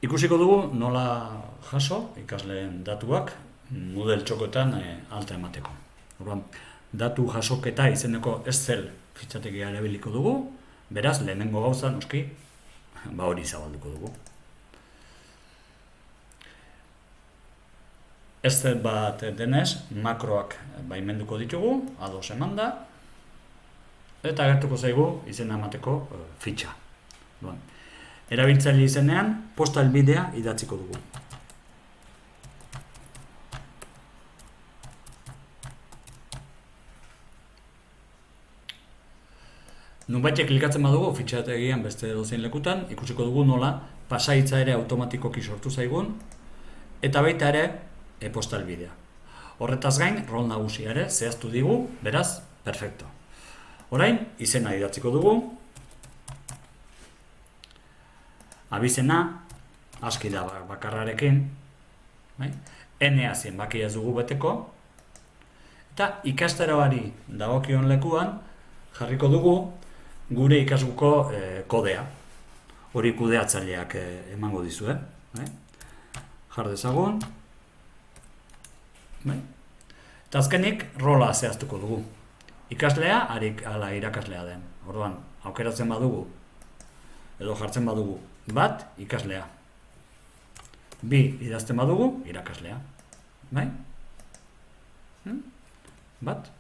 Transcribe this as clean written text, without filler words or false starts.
Ikusiko dugu nola jaso ikasleen datuak Moodle txokoetan alta emateko. Orduan, datu jasoketa izeneko Excel fitxategia erabiliko dugu, beraz, lehenengo gauza, noski, hori zabalduko dugu. Excel bat denez, makroak baimenduko ditugu, ados emanda, eta agertuko zaigu izena emateko fitxa. Erabiltzaile izenean, posta helbidea idatziko dugu. Nunbaitek klikatzen badugu, fitxategian beste edozein lekutan, ikusiko dugu nola pasahitza ere automatikoki sortu zaigun, eta baita ere posta helbidea. Horretaz gain, rol nagusia ere zehaztu digu, beraz, perfecto. Orain, izena idatziko dugu, abizena, aski da bakarrarekin, N-a zenbakia ez dugu beteko, eta ikastaroari dagokion lekuan jarriko dugu gure ikasguko kodea. Hori kudeatzaileak emango dizue. Jar dezagun. Eta azkenik rola zehaztuko dugu. Ikaslea, ala irakaslea den. Orduan, aukeratzen badugu, edo jartzen badugu, bat, ikaslea. Bi, idazten badugu, irakaslea. Bat?